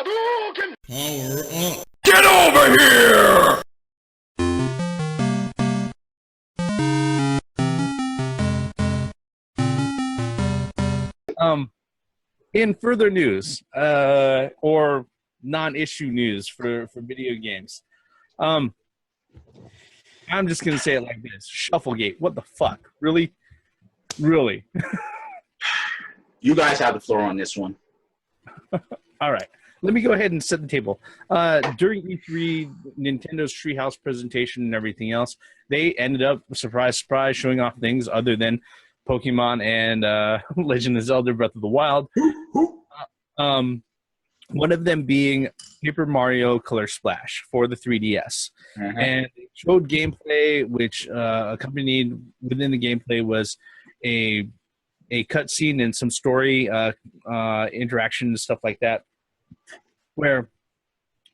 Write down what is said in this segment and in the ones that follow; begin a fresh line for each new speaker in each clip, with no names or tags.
Hadouken! Power up! Get over here!
In further news, or non-issue news for video games, I'm just gonna say it like this: Shufflegate. What the fuck? Really?
You guys have the floor on this one.
All right. Let me go ahead and set the table. During E3, Nintendo's Treehouse presentation and everything else, they ended up, surprise, surprise, showing off things other than Pokemon and Legend of Zelda Breath of the Wild. One of them being Paper Mario Color Splash for the 3DS. And it showed gameplay, which accompanied within the gameplay was a cutscene and some story interaction and stuff like that, where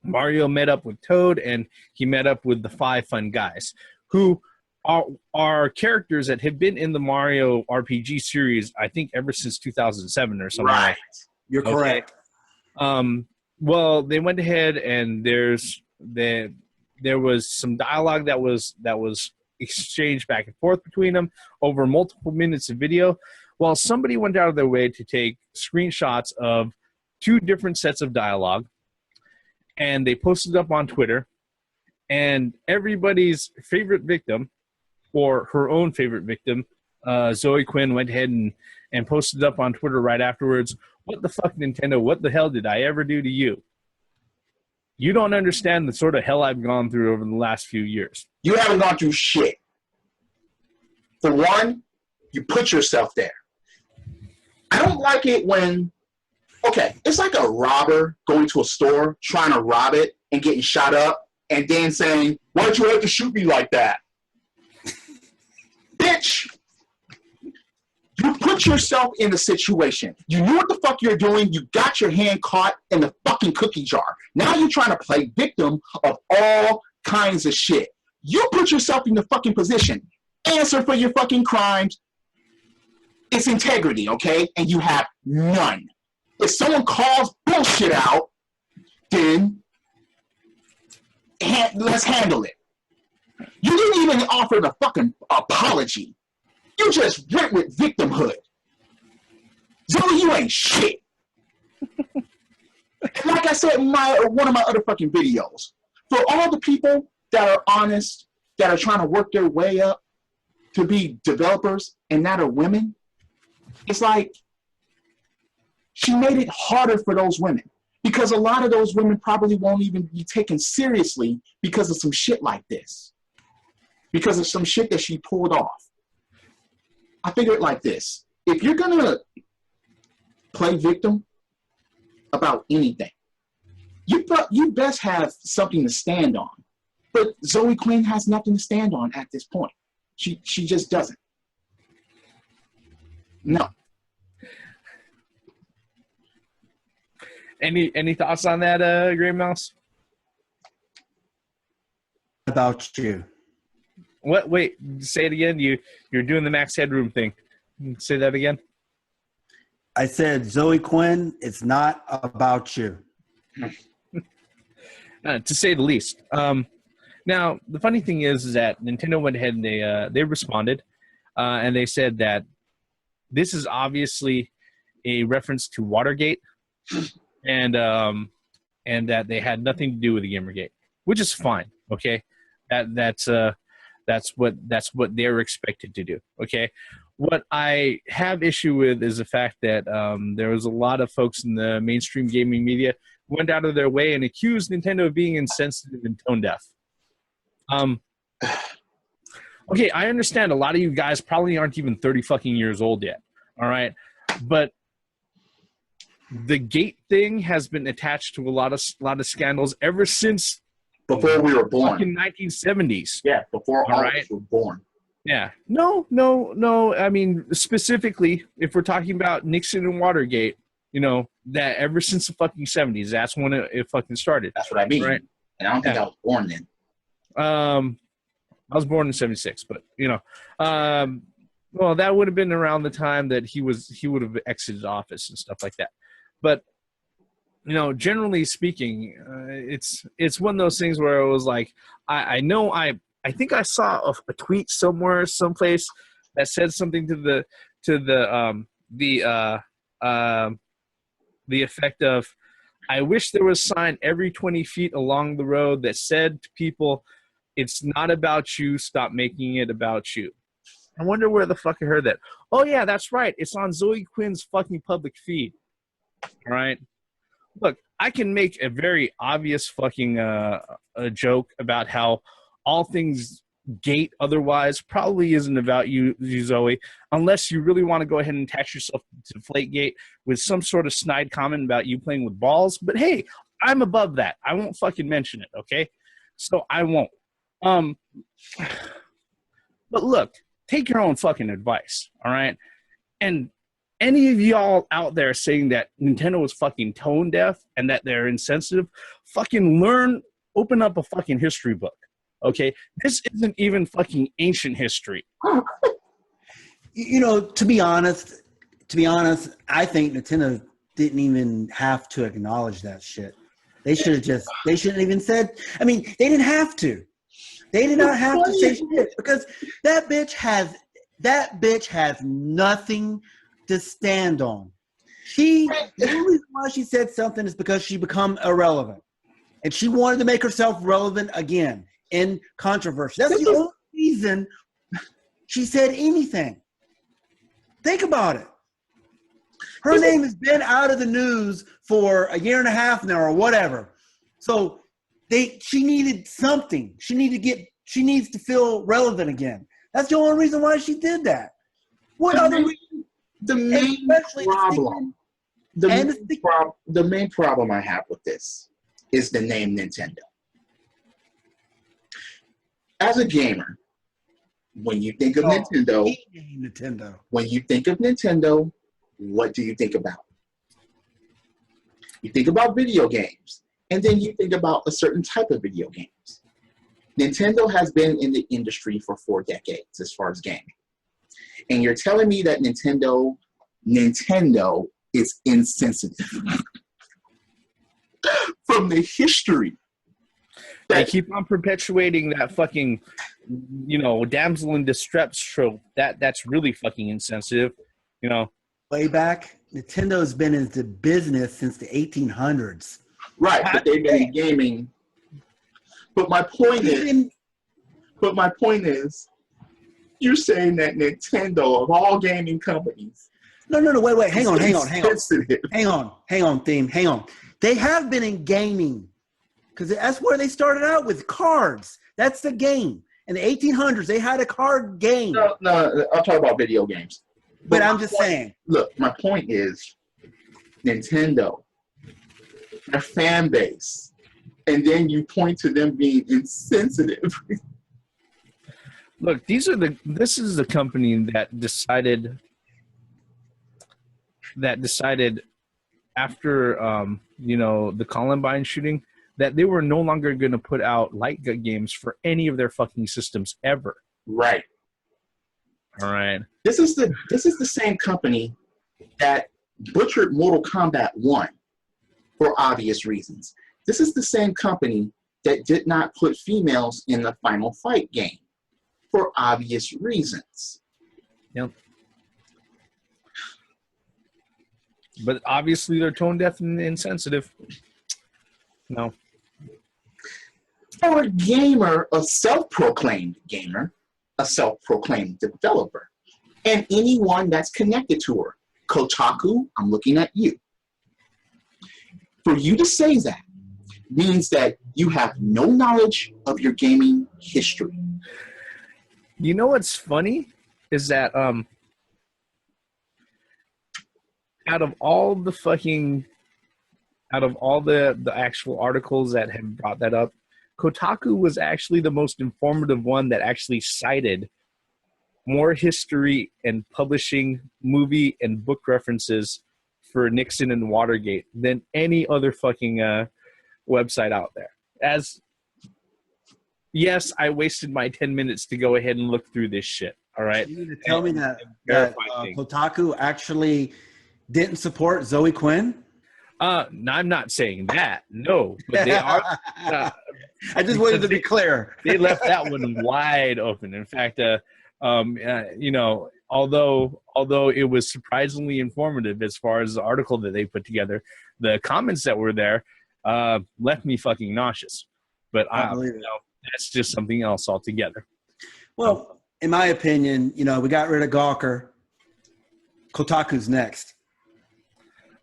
Mario met up with Toad and he met up with the 5 fun guys who are characters that have been in the Mario RPG series, I think, ever since 2007 or something.
Right.
Like that.
You're correct.
Well, they went ahead and there was some dialogue that was exchanged back and forth between them over multiple minutes of video. Well, somebody went out of their way to take screenshots of 2 different sets of dialogue, and they posted it up on Twitter, and everybody's favorite victim, or her own favorite victim, Zoe Quinn, went ahead and posted it up on Twitter right afterwards. What the fuck, Nintendo? What the hell did I ever do to you? You don't understand the sort of hell I've gone through over the last few years.
You haven't gone through shit. For one, you put yourself there. I don't like it when, okay, it's like a robber going to a store, trying to rob it and getting shot up, and then saying, why'd you have to shoot me like that? Bitch! You put yourself in the situation. You knew what the fuck you're doing. You got your hand caught in the fucking cookie jar. Now you're trying to play victim of all kinds of shit. You put yourself in the fucking position. Answer for your fucking crimes. It's integrity, okay? And you have none. If someone calls bullshit out, then let's handle it. You didn't even offer the fucking apology. You just went with victimhood. Zoe, you ain't shit. Like I said in one of my other fucking videos, for all the people that are honest, that are trying to work their way up to be developers and that are women, it's like she made it harder for those women, because a lot of those women probably won't even be taken seriously because of some shit like this, because of some shit that she pulled off. I figure it like this: if you're gonna play victim about anything, you best have something to stand on. But Zoe Quinn has nothing to stand on at this point. She just doesn't. No.
Any thoughts on that, Gray Mouse?
About you.
What? Wait, say it again. You're doing the Max Headroom thing. Say that again.
I said, Zoe Quinn, it's not about you.
To say the least. Now, the funny thing is that Nintendo went ahead and they responded, and they said that this is obviously a reference to Watergate, and that they had nothing to do with the Gamergate, which is fine. Okay, that's what they're expected to do. Okay, what I have issue with is the fact that there was a lot of folks in the mainstream gaming media who went out of their way and accused Nintendo of being insensitive and tone deaf. Okay, I understand a lot of you guys probably aren't even 30 fucking years old yet. All right, but the gate thing has been attached to a lot of scandals ever since
before we were born.
Fucking 1970s.
Yeah, before all of us were born.
Yeah. No. I mean, specifically, if we're talking about Nixon and Watergate, you know, that ever since the fucking 70s, that's when it fucking started.
That's what I mean.
Right?
And I don't think I was born then.
I was born in 76, but, you know, well, that would have been around the time that he would have exited office and stuff like that. But generally speaking, it's one of those things where it was like, I know I think I saw a tweet somewhere, someplace that said something to the effect of, I wish there was a sign every 20 feet along the road that said to people, it's not about you, stop making it about you. I wonder where the fuck I heard that. Oh yeah, that's right. It's on Zoe Quinn's fucking public feed. All right. Look, I can make a very obvious fucking a joke about how all things gate otherwise probably isn't about you, Zoe, unless you really want to go ahead and attach yourself to Deflategate with some sort of snide comment about you playing with balls. But hey, I'm above that. I won't fucking mention it, okay? So I won't. But look, take your own fucking advice, all right? And any of y'all out there saying that Nintendo is fucking tone deaf and that they're insensitive, fucking learn, open up a fucking history book, okay? This isn't even fucking ancient history.
To be honest, I think Nintendo didn't even have to acknowledge that shit. They shouldn't even said, they didn't have to. They did not have to say shit because that bitch has nothing to stand on. The only reason why she said something is because she become irrelevant. And she wanted to make herself relevant again in controversy. That's the only reason she said anything. Think about it. Her name has been out of the news for a year and a half now or whatever. So she needed something. She needs to feel relevant again. That's the only reason why she did that. What other reason?
The main problem I have with this is the name Nintendo. As a gamer, when you think of Nintendo, what do you think about? You think about video games, and then you think about a certain type of video games. Nintendo has been in the industry for 4 decades as far as gaming. And you're telling me that Nintendo is insensitive. From the history.
They keep on perpetuating that fucking, damsel in distress trope. That's really fucking insensitive,
Way back, Nintendo's been into business since the 1800s.
Right, but they've been in gaming. But my point is, you're saying that Nintendo, of all gaming companies,
No, wait, hang on, Theme. They have been in gaming because that's where they started out with cards. That's the game. In the 1800s, they had a card game.
No, I'm talking about video games.
But I'm just saying.
Look, my point is, Nintendo, their fan base, and then you point to them being insensitive.
Look, this is the company that decided after the Columbine shooting that they were no longer going to put out light gun games for any of their fucking systems ever.
Right.
All right.
This is the same company that butchered Mortal Kombat 1 for obvious reasons. This is the same company that did not put females in the Final Fight game for obvious reasons.
Yep. But obviously they're tone deaf and insensitive. No.
For a gamer, a self-proclaimed gamer, a self-proclaimed developer, and anyone that's connected to her, Kotaku, I'm looking at you. For you to say that means that you have no knowledge of your gaming history.
You know what's funny is that out of all the actual articles that have brought that up, Kotaku was actually the most informative one that actually cited more history and publishing movie and book references for Nixon and Watergate than any other fucking website out there. Yes, I wasted my 10 minutes to go ahead and look through this shit. All right.
You need to tell me that Kotaku actually didn't support Zoe Quinn?
No, I'm not saying that. No, but they are.
I just wanted to be clear.
They left that one wide open. In fact, you know, although it was surprisingly informative as far as the article that they put together, the comments that were there left me fucking nauseous. But
believe it.
you know, that's just something else altogether.
Well, in my opinion, you know, we got rid of Gawker. Kotaku's next.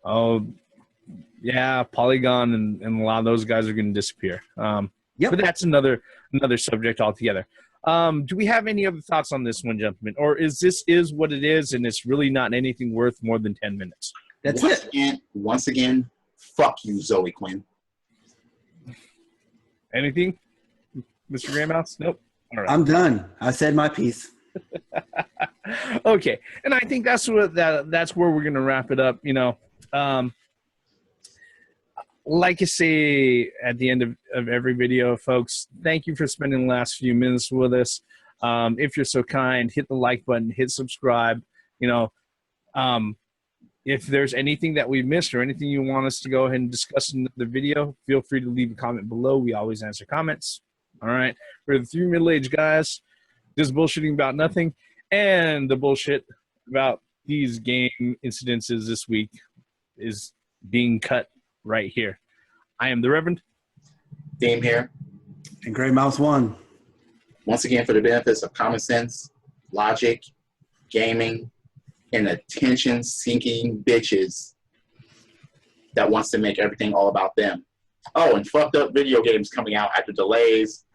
Oh, yeah, Polygon and a lot of those guys are going to disappear.
Yep.
But that's another subject altogether. Do we have any other thoughts on this one, gentlemen? Or is this what it is, and it's really not anything worth more than 10 minutes?
That's
Once again, fuck you, Zoe Quinn.
Anything, Mr. Greymouse? Nope. All right.
I'm done. I said my piece.
Okay, and I think that's where we're going to wrap it up. You know, like I say at the end of every video, folks, thank you for spending the last few minutes with us. If you're so kind, hit the like button, hit subscribe. You know, if there's anything that we missed or anything you want us to go ahead and discuss in the video, feel free to leave a comment below. We always answer comments. All right. We're the three middle-aged guys just bullshitting about nothing, and the bullshit about these game incidences this week is being cut right here. I am the Reverend.
Dame here.
And Gray Mouse 1.
Once again, for the benefits of common sense, logic, gaming, and attention-seeking bitches that wants to make everything all about them. Oh, and fucked up video games coming out after delays.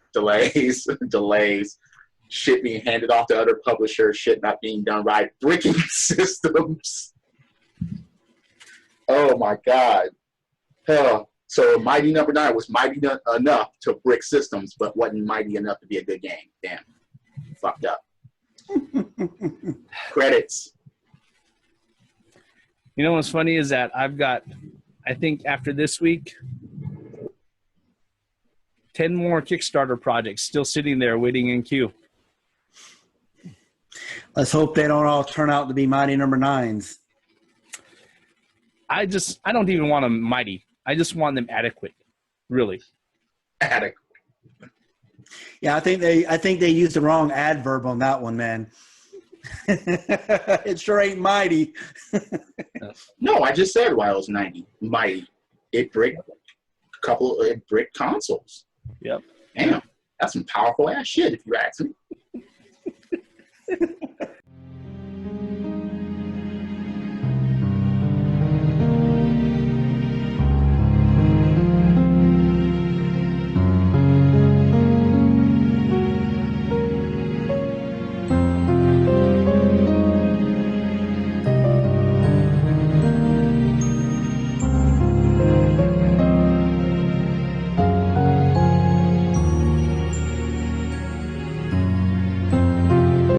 Shit being handed off to other publishers, shit not being done right, bricking systems. Oh my God. So Mighty Number 9 was mighty enough to brick systems, but wasn't mighty enough to be a good game. Damn. Fucked up. Credits.
You know what's funny is that I've got, I think after this week, 10 more Kickstarter projects still sitting there waiting in queue.
Let's hope they don't all turn out to be Mighty Number 9s.
I don't even want them mighty. I just want them adequate. Really.
Adequate.
Yeah, I think they used the wrong adverb on that one, man. It sure ain't mighty.
No, I just said while it was 90. Mighty. It bricked consoles.
Yep.
Damn. That's some powerful ass shit if you ask me.